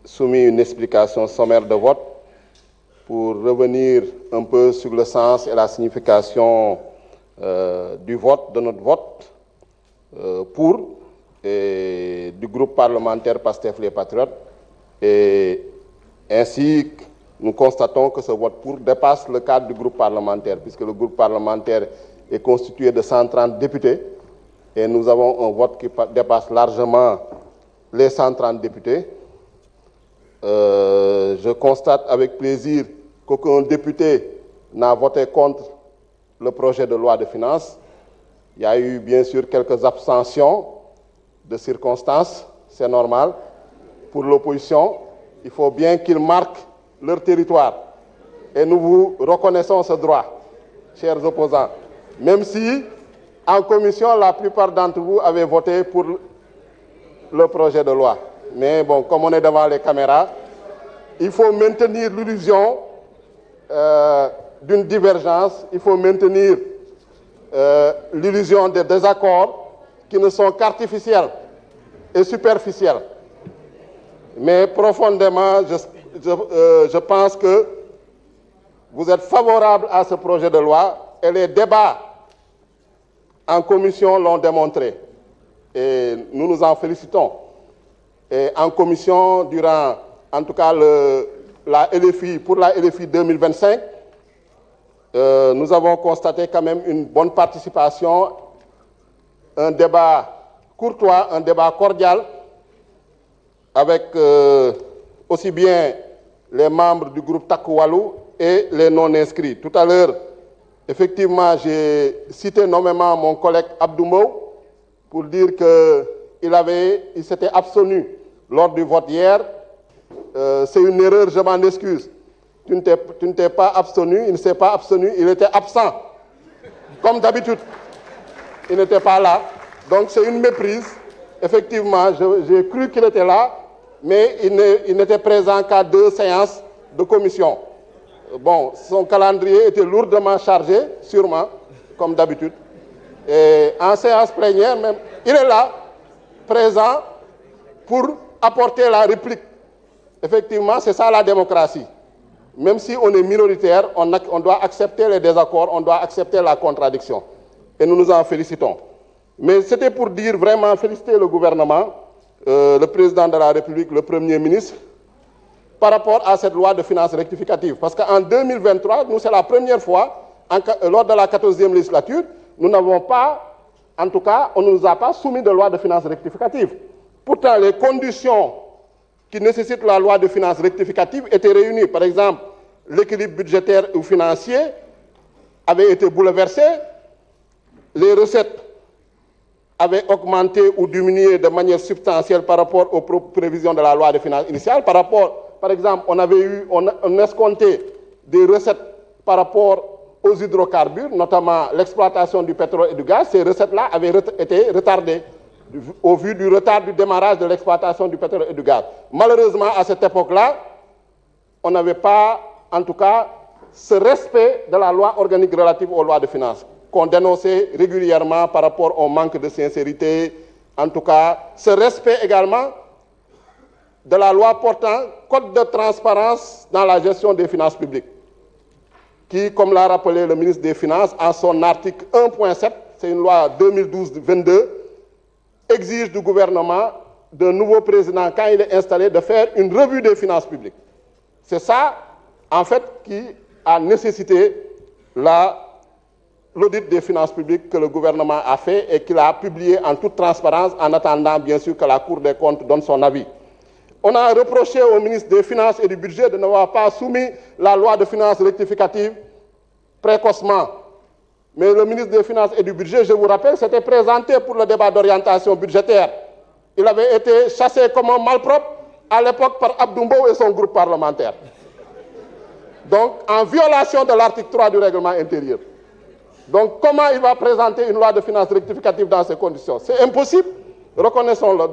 soumis une explication sommaire de vote pour revenir un peu sur le sens et la signification du vote, de notre vote pour et du groupe parlementaire PASTEF les Patriotes. Et ainsi, nous constatons que ce vote pour dépasse le cadre du groupe parlementaire, puisque le groupe parlementaire est constitué de 130 députés et nous avons un vote qui dépasse largement les 130 députés. Je constate avec plaisir qu'aucun député n'a voté contre le projet de loi de finances. Il y a eu bien sûr quelques abstentions de circonstances, c'est normal. Pour l'opposition, il faut bien qu'ils marquent leur territoire. Et nous vous reconnaissons ce droit, chers opposants. Même si, en commission, la plupart d'entre vous avaient voté pour le projet de loi. Mais bon, comme on est devant les caméras, il faut maintenir l'illusion d'une divergence, il faut maintenir l'illusion des désaccords qui ne sont qu'artificiels et superficiels. Mais profondément, je pense que vous êtes favorable à ce projet de loi et les débats en commission l'ont démontré. Et nous nous en félicitons. Et en commission, durant, en tout cas, pour la LFI 2025, nous avons constaté quand même une bonne participation, un débat courtois, un débat cordial, avec aussi bien les membres du groupe Takku Wallu et les non-inscrits. Tout à l'heure, effectivement, j'ai cité nommément mon collègue Abdou Mbow pour dire qu'il s'était abstenu lors du vote hier. C'est une erreur, je m'en excuse. Tu ne t'es pas abstenu, il ne s'est pas abstenu, il était absent. Comme d'habitude, il n'était pas là. Donc c'est une méprise. Effectivement, j'ai cru qu'il était là, mais il n'était présent qu'à 2 séances de commission. Bon, son calendrier était lourdement chargé, sûrement, comme d'habitude. Et en séance plénière, même, il est là, présent, pour apporter la réplique. Effectivement, c'est ça la démocratie. Même si on est minoritaire, on doit accepter les désaccords, on doit accepter la contradiction. Et nous nous en félicitons. Mais c'était pour dire vraiment, féliciter le gouvernement, le président de la République, le Premier ministre, par rapport à cette loi de finances rectificative. Parce qu'en 2023, nous, c'est la première fois, lors de la 14e législature, nous n'avons pas, en tout cas, on ne nous a pas soumis de loi de finances rectificative. Pourtant, les conditions qui nécessitent la loi de finances rectificative étaient réunies. Par exemple, l'équilibre budgétaire ou financier avait été bouleversé, les recettes avaient augmenté ou diminué de manière substantielle par rapport aux prévisions de la loi de finances initiale. Par exemple, on escomptait des recettes par rapport aux hydrocarbures, notamment l'exploitation du pétrole et du gaz. Ces recettes-là avaient été retardées au vu du retard du démarrage de l'exploitation du pétrole et du gaz. Malheureusement, à cette époque-là, on n'avait pas, en tout cas, ce respect de la loi organique relative aux lois de finances, qu'on dénonçait régulièrement par rapport au manque de sincérité, en tout cas, ce respect également de la loi portant code de transparence dans la gestion des finances publiques, qui, comme l'a rappelé le ministre des Finances, en son article 1.7, c'est une loi 2012-22, exige du gouvernement, d'un nouveau président, quand il est installé, de faire une revue des finances publiques. C'est ça, en fait, qui a nécessité l'audit des finances publiques que le gouvernement a fait et qu'il a publié en toute transparence, en attendant, bien sûr, que la Cour des comptes donne son avis. On a reproché au ministre des Finances et du Budget de n'avoir pas soumis la loi de finances rectificative précocement. Mais le ministre des Finances et du Budget, je vous rappelle, s'était présenté pour le débat d'orientation budgétaire. Il avait été chassé comme un malpropre à l'époque par Abdou Mbow et son groupe parlementaire. Donc, en violation de l'article 3 du règlement intérieur. Donc, comment il va présenter une loi de finances rectificative dans ces conditions? C'est impossible, reconnaissons-le.